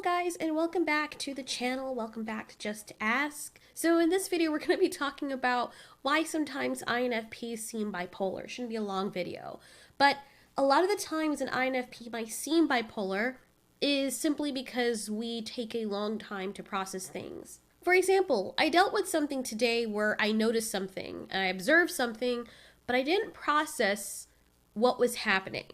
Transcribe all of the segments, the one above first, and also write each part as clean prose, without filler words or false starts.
Hello guys, and welcome back to the channel. Welcome back to Just Ask. So in this video, we're going to be talking about why sometimes INFPs seem bipolar. It shouldn't be a long video, but a lot of the times an INFP might seem bipolar is simply because we take a long time to process things. For example, I dealt with something today where I noticed something and I observed something, but I didn't process what was happening.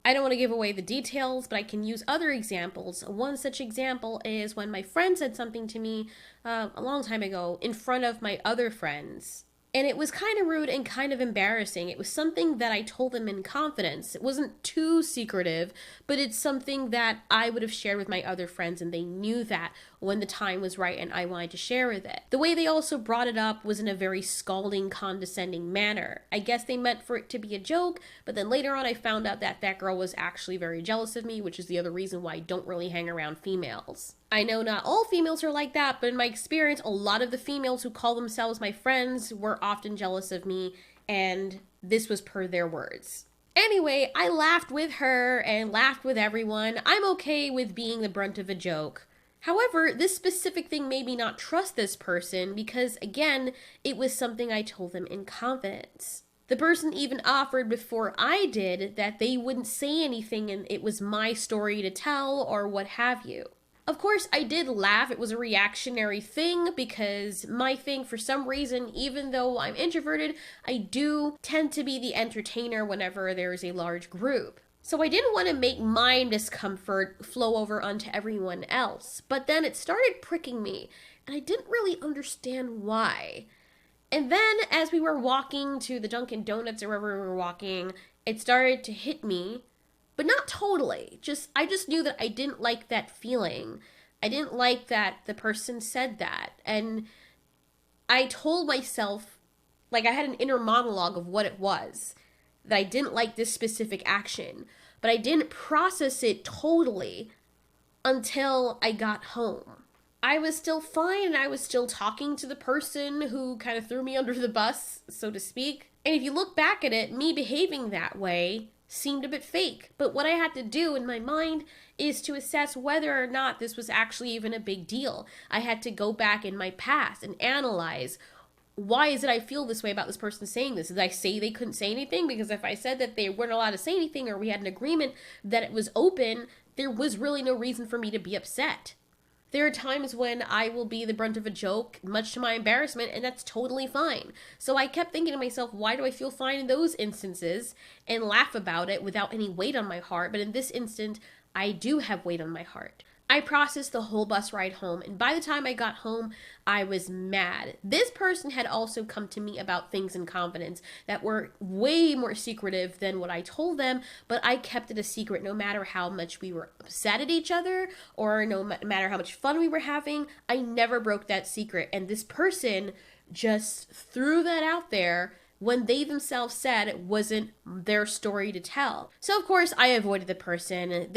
I don't want to give away the details, but I can use other examples. One such example is when my friend said something to me a long time ago in front of my other friends. And it was kind of rude and kind of embarrassing. It was something that I told them in confidence. It wasn't too secretive, but it's something that I would have shared with my other friends, and they knew that when the time was right and I wanted to share with it. The way they also brought it up was in a very scalding, condescending manner. I guess they meant for it to be a joke, but then later on I found out that that girl was actually very jealous of me, which is the other reason why I don't really hang around females. I know not all females are like that, but in my experience, a lot of the females who call themselves my friends were often jealous of me, and this was per their words. Anyway, I laughed with her and laughed with everyone. I'm okay with being the brunt of a joke. However, this specific thing made me not trust this person because, again, it was something I told them in confidence. The person even offered before I did that they wouldn't say anything and it was my story to tell or what have you. Of course, I did laugh. It was a reactionary thing because my thing, for some reason, even though I'm introverted, I do tend to be the entertainer whenever there is a large group. So I didn't want to make my discomfort flow over onto everyone else. But then it started pricking me, and I didn't really understand why. And then as we were walking to the Dunkin' Donuts or wherever we were walking, it started to hit me. But not totally. I just knew that I didn't like that feeling. I didn't like that the person said that. And I told myself, like I had an inner monologue of what it was, that I didn't like this specific action. But I didn't process it totally until I got home. I was still fine and I was still talking to the person who kind of threw me under the bus, so to speak. And if you look back at it, me behaving that way seemed a bit fake, but what I had to do in my mind is to assess whether or not this was actually even a big deal. I had to go back in my past and analyze, why is it I feel this way about this person saying this? Did I say they couldn't say anything? Because if I said that they weren't allowed to say anything or we had an agreement that it was open, there was really no reason for me to be upset. There are times when I will be the brunt of a joke, much to my embarrassment, and that's totally fine. So I kept thinking to myself, why do I feel fine in those instances, and laugh about it without any weight on my heart? But in this instant, I do have weight on my heart. I processed the whole bus ride home, and by the time I got home, I was mad. This person had also come to me about things in confidence that were way more secretive than what I told them, but I kept it a secret no matter how much we were upset at each other or no matter how much fun we were having. I never broke that secret, and this person just threw that out there when they themselves said it wasn't their story to tell. So of course, I avoided the person.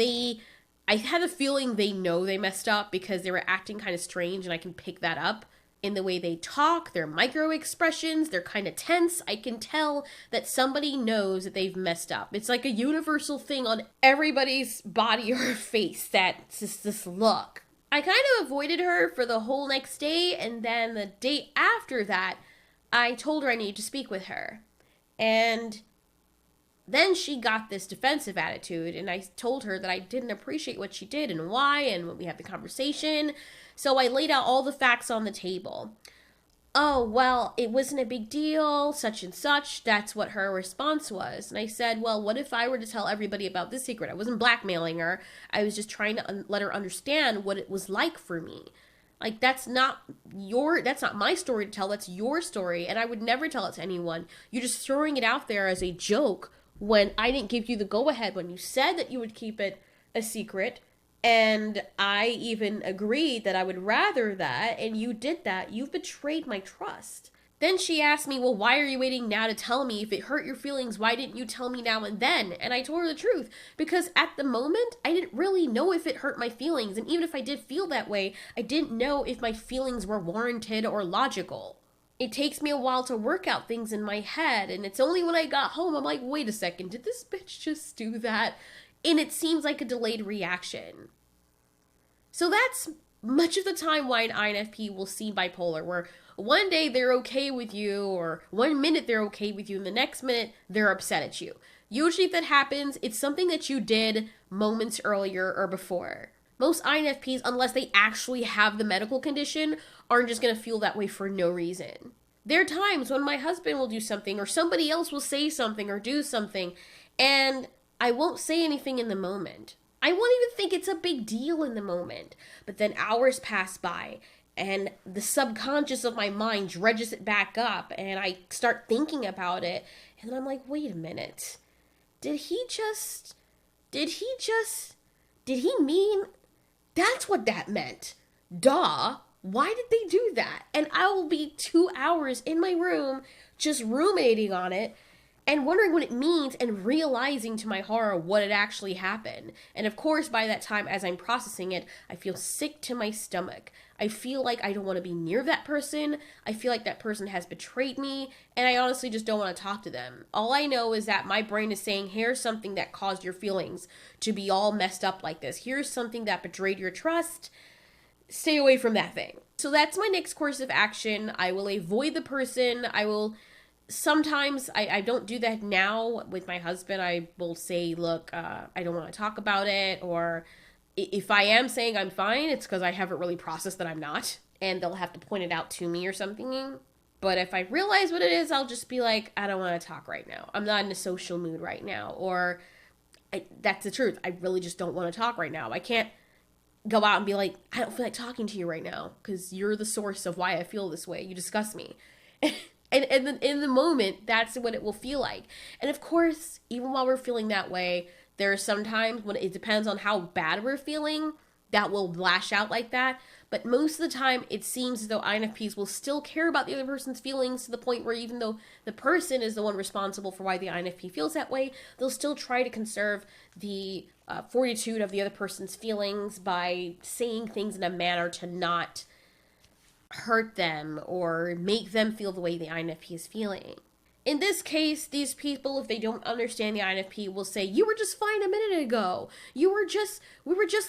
I had a feeling they know they messed up because they were acting kind of strange, and I can pick that up in the way they talk, their micro expressions, they're kind of tense. I can tell that somebody knows that they've messed up. It's like a universal thing on everybody's body or face, that's just this look. I kind of avoided her for the whole next day, and then the day after that, I told her I needed to speak with her. And then she got this defensive attitude, and I told her that I didn't appreciate what she did and why, and when we had the conversation. So I laid out all the facts on the table. Oh, well, it wasn't a big deal, such and such. That's what her response was. And I said, well, what if I were to tell everybody about this secret? I wasn't blackmailing her. I was just trying to let her understand what it was like for me. Like, that's not my story to tell. That's your story, and I would never tell it to anyone. You're just throwing it out there as a joke when I didn't give you the go-ahead, when you said that you would keep it a secret, and I even agreed that I would rather that, and you did that. You've betrayed my trust. Then she asked me, well, why are you waiting now to tell me? If it hurt your feelings, why didn't you tell me now and then? And I told her the truth, because at the moment, I didn't really know if it hurt my feelings, and even if I did feel that way, I didn't know if my feelings were warranted or logical. It takes me a while to work out things in my head, and it's only when I got home I'm like, wait a second, did this bitch just do that? And it seems like a delayed reaction. So that's much of the time why an INFP will seem bipolar, where one day they're okay with you, or 1 minute they're okay with you, and the next minute they're upset at you. Usually, if that happens, it's something that you did moments earlier or before. Most INFPs, unless they actually have the medical condition, aren't just gonna feel that way for no reason. There are times when my husband will do something, or somebody else will say something or do something, and I won't say anything in the moment. I won't even think it's a big deal in the moment. But then hours pass by, and the subconscious of my mind dredges it back up, and I start thinking about it, and then I'm like, wait a minute. Did he mean? That's what that meant. Duh. Why did they do that? And I will be 2 hours in my room just ruminating on it and wondering what it means and realizing to my horror what had actually happened. And of course, by that time, as I'm processing it, I feel sick to my stomach. I feel like I don't want to be near that person. I feel like that person has betrayed me, and I honestly just don't want to talk to them. All I know is that my brain is saying, here's something that caused your feelings to be all messed up like this. Here's something that betrayed your trust. Stay away from that thing. So that's my next course of action. I will avoid the person. I will sometimes, I don't do that now with my husband. I will say, look, I don't want to talk about it. Or if I am saying I'm fine, it's because I haven't really processed that I'm not. And they'll have to point it out to me or something. But if I realize what it is, I'll just be like, I don't want to talk right now. I'm not in a social mood right now. Or that's the truth. I really just don't want to talk right now. I can't go out and be like, I don't feel like talking to you right now because you're the source of why I feel this way. You disgust me. And then in the moment, that's what it will feel like. And of course, even while we're feeling that way, there are some times when it depends on how bad we're feeling that will lash out like that. But most of the time, it seems as though INFPs will still care about the other person's feelings to the point where even though the person is the one responsible for why the INFP feels that way, they'll still try to conserve the fortitude of the other person's feelings by saying things in a manner to not hurt them or make them feel the way the INFP is feeling. In this case, these people, if they don't understand the INFP, will say, you were just fine a minute ago. We were just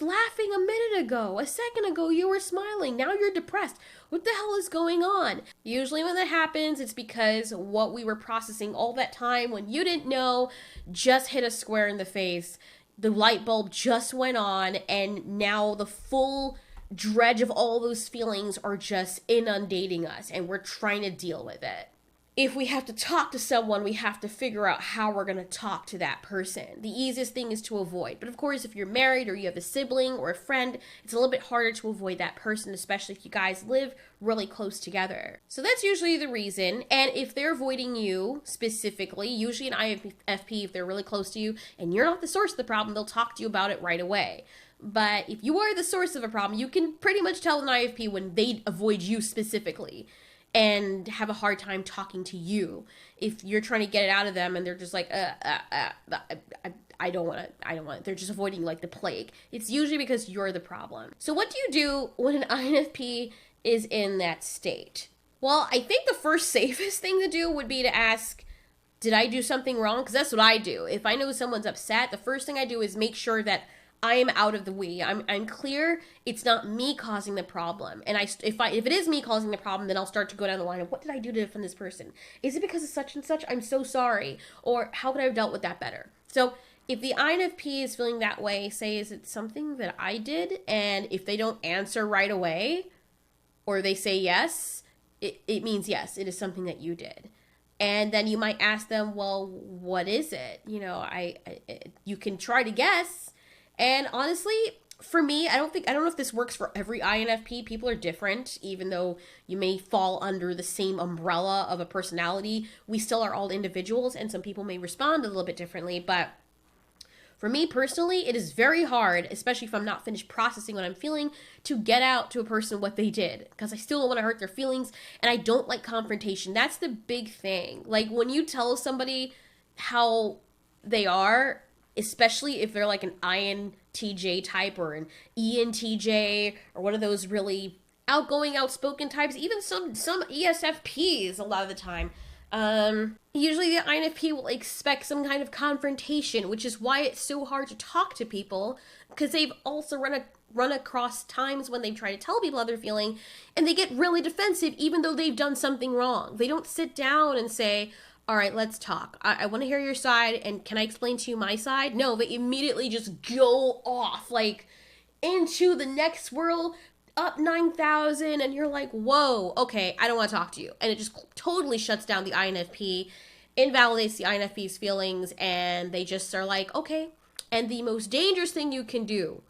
laughing a minute ago. A second ago, you were smiling. Now you're depressed. What the hell is going on? Usually when that happens, it's because what we were processing all that time when you didn't know just hit us square in the face. The light bulb just went on, and now the full dredge of all those feelings are just inundating us, and we're trying to deal with it. If we have to talk to someone, we have to figure out how we're going to talk to that person. The easiest thing is to avoid. But of course, if you're married or you have a sibling or a friend, it's a little bit harder to avoid that person, especially if you guys live really close together. So that's usually the reason. And if they're avoiding you specifically, usually an INFP, if they're really close to you and you're not the source of the problem, they'll talk to you about it right away. But if you are the source of a problem, you can pretty much tell an INFP when they avoid you specifically and have a hard time talking to you. If you're trying to get it out of them and they're just like, I don't want it. They're just avoiding like the plague. It's usually because you're the problem. So what do you do when an INFP is in that state? Well, I think the first safest thing to do would be to ask, did I do something wrong? Because that's what I do. If I know someone's upset, the first thing I do is make sure that I am out of the way. I'm clear it's not me causing the problem. And if it is me causing the problem, then I'll start to go down the line of what did I do to offend this person? Is it because of such and such? I'm so sorry. Or how could I have dealt with that better? So if the INFP is feeling that way, say, is it something that I did? And if they don't answer right away, or they say yes, it means yes, it is something that you did. And then you might ask them, well, what is it? You know, you can try to guess. And honestly, for me, I don't know if this works for every INFP. People are different, even though you may fall under the same umbrella of a personality. We still are all individuals, and some people may respond a little bit differently. But for me personally, it is very hard, especially if I'm not finished processing what I'm feeling, to get out to a person what they did, because I still don't want to hurt their feelings, and I don't like confrontation. That's the big thing. Like, when you tell somebody how they are, especially if they're like an INTJ type or an ENTJ or one of those really outgoing, outspoken types, even some ESFPs a lot of the time. Usually the INFP will expect some kind of confrontation, which is why it's so hard to talk to people, because they've also run run across times when they try to tell people how they're feeling and they get really defensive even though they've done something wrong. They don't sit down and say, all right, let's talk. I want to hear your side, and can I explain to you my side? No, they immediately just go off, like, into the next world, up 9,000, and you're like, whoa, okay, I don't want to talk to you. And it just totally shuts down the INFP, invalidates the INFP's feelings, and they just are like, okay. And the most dangerous thing you can do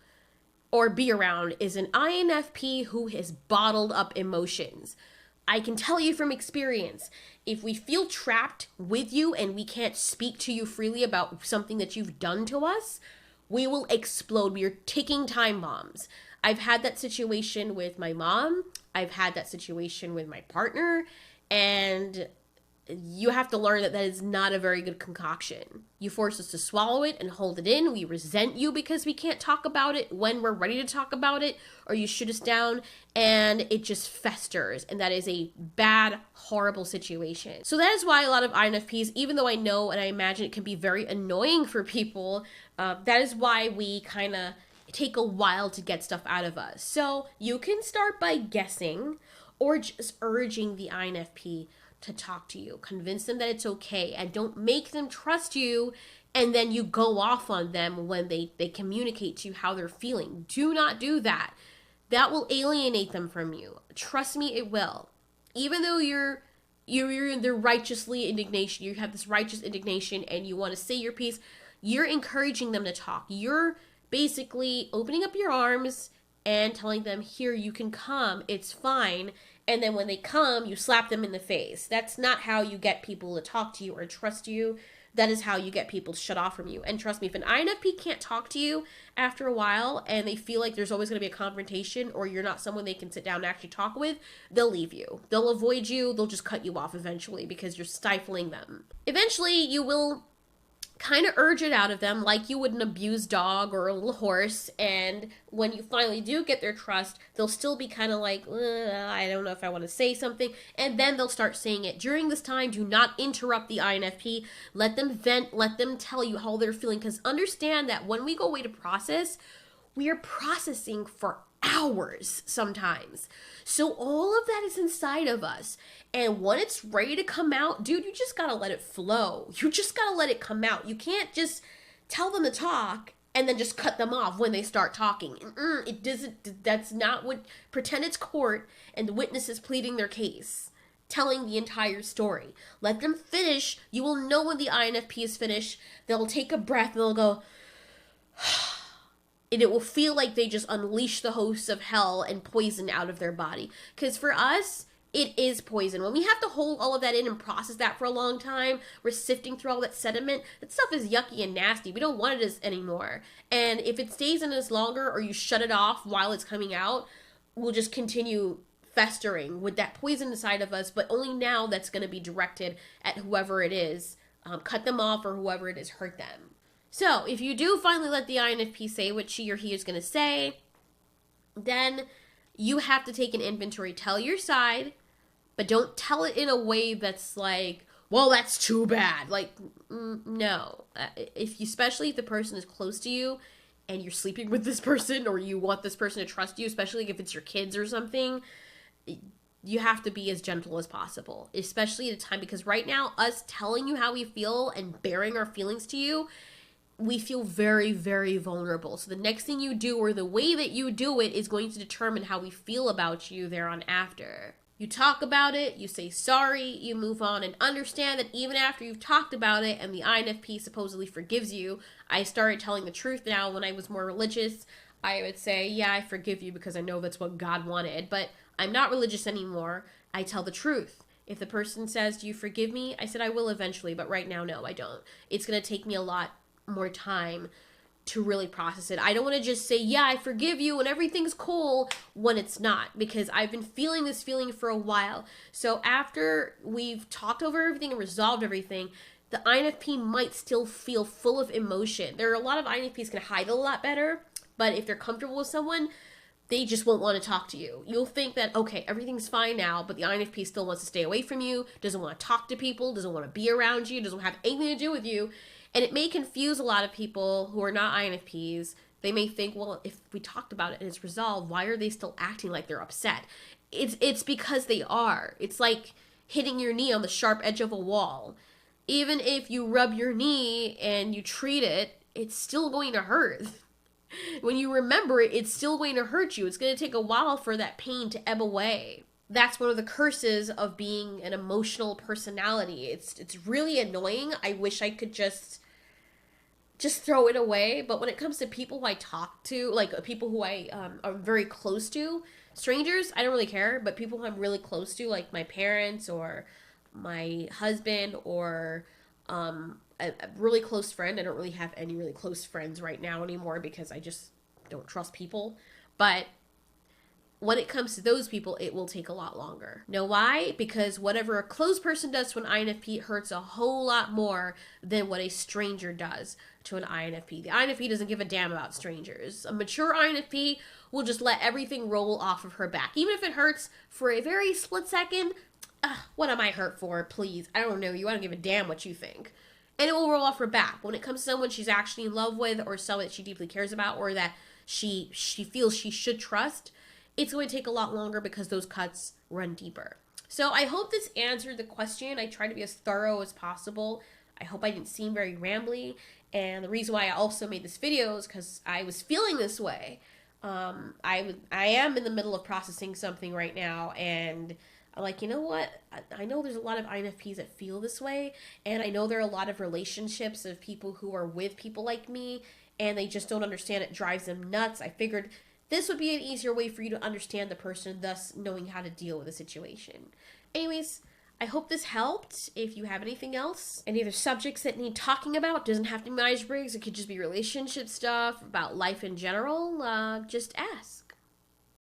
or be around is an INFP who has bottled up emotions. I can tell you from experience, if we feel trapped with you and we can't speak to you freely about something that you've done to us, we will explode. We are ticking time bombs. I've had that situation with my mom. I've had that situation with my partner. And you have to learn that that is not a very good concoction. You force us to swallow it and hold it in. We resent you because we can't talk about it when we're ready to talk about it, or you shoot us down, and it just festers. And that is a bad, horrible situation. So that is why a lot of INFPs, even though I know and I imagine it can be very annoying for people, that is why we kind of take a while to get stuff out of us. So you can start by guessing or just urging the INFP to talk to you. Convince them that it's okay, and don't make them trust you and then you go off on them when they communicate to you how they're feeling. Do not do that. That will alienate them from you. Trust me, it will. Even though you're in the righteously indignation, you have this righteous indignation and you want to say your piece, you're encouraging them to talk. You're basically opening up your arms and telling them, here, you can come, it's fine. And then when they come, you slap them in the face. That's not how you get people to talk to you or trust you. That is how you get people to shut off from you. And trust me, if an INFP can't talk to you after a while and they feel like there's always going to be a confrontation or you're not someone they can sit down and actually talk with, they'll leave you. They'll avoid you. They'll just cut you off eventually because you're stifling them. Eventually, you will kind of urge it out of them like you would an abused dog or a little horse, and when you finally do get their trust, they'll still be kind of like, I don't know if I want to say something, and then they'll start saying it. During this time, do not interrupt the INFP. Let them vent, let them tell you how they're feeling, because understand that when we go away to process, we are processing for hours sometimes. So all of that is inside of us. And when it's ready to come out, dude, you just gotta let it flow. You just gotta let it come out. You can't just tell them to talk and then just cut them off when they start talking. It doesn't, that's not what, pretend it's court and the witness is pleading their case, telling the entire story. Let them finish. You will know when the INFP is finished. They'll take a breath and they'll go, and it will feel like they just unleash the hosts of hell and poison out of their body. Because for us, it is poison. When we have to hold all of that in and process that for a long time, we're sifting through all that sediment. That stuff is yucky and nasty. We don't want it anymore. And if it stays in us longer or you shut it off while it's coming out, we'll just continue festering with that poison inside of us. But only now that's going to be directed at whoever it is. Cut them off, or whoever it is, hurt them. So if you do finally let the INFP say what she or he is going to say, then you have to take an inventory. Tell your side, but don't tell it in a way that's like, well, that's too bad. Like, no. Especially if the person is close to you and you're sleeping with this person, or you want this person to trust you, especially if it's your kids or something, you have to be as gentle as possible, especially at a time, because right now, us telling you how we feel and bearing our feelings to you, we feel very, very vulnerable. So the next thing you do, or the way that you do it, is going to determine how we feel about you thereon after. You talk about it, you say sorry, you move on, and understand that even after you've talked about it and the INFP supposedly forgives you, I started telling the truth now. When I was more religious, I would say, yeah, I forgive you because I know that's what God wanted, but I'm not religious anymore. I tell the truth. If the person says, do you forgive me? I said, I will eventually, but right now, no, I don't. It's going to take me a lot more time to really process it. I don't want to just say, yeah, I forgive you and everything's cool, when it's not, because I've been feeling this feeling for a while. So after we've talked over everything and resolved everything, the INFP might still feel full of emotion. There are a lot of INFPs can hide a lot better, but if they're comfortable with someone, they just won't want to talk to you. You'll think that, okay, everything's fine now, but the INFP still wants to stay away from you, doesn't want to talk to people, doesn't want to be around you, doesn't have anything to do with you. And it may confuse a lot of people who are not INFPs. they may think, well, if we talked about it and it's resolved, why are they still acting like they're upset? It's because they are. It's like hitting your knee on the sharp edge of a wall. Even if you rub your knee and you treat it, it's still going to hurt. When you remember it, it's still going to hurt you. It's going to take a while for that pain to ebb away. That's one of the curses of being an emotional personality. It's really annoying. I wish I could just throw it away. But when it comes to people who I talk to, like people who I are very close to, strangers, I don't really care. But people who I'm really close to, like my parents or my husband or a really close friend. I don't really have any really close friends right now anymore because I just don't trust people. But when it comes to those people, it will take a lot longer. Know why? Because whatever a close person does to an INFP hurts a whole lot more than what a stranger does to an INFP. The INFP doesn't give a damn about strangers. A mature INFP will just let everything roll off of her back. Even if it hurts for a very split second, what am I hurt for? Please, I don't know you. I don't give a damn what you think. And it will roll off her back. When it comes to someone she's actually in love with or someone that she deeply cares about or that she feels she should trust, it's going to take a lot longer because those cuts run deeper. So I hope this answered the question. I tried to be as thorough as possible. I hope I didn't seem very rambly. And the reason why I also made this video is because I was feeling this way. I am in the middle of processing something right now, and I'm like, you know what? I know there's a lot of INFPs that feel this way, and I know there are a lot of relationships of people who are with people like me, and they just don't understand. It drives them nuts. I figured this would be an easier way for you to understand the person, thus knowing how to deal with the situation. Anyways, I hope this helped. If you have anything else, any other subjects that need talking about, doesn't have to be Myers-Briggs, it could just be relationship stuff, about life in general, just ask.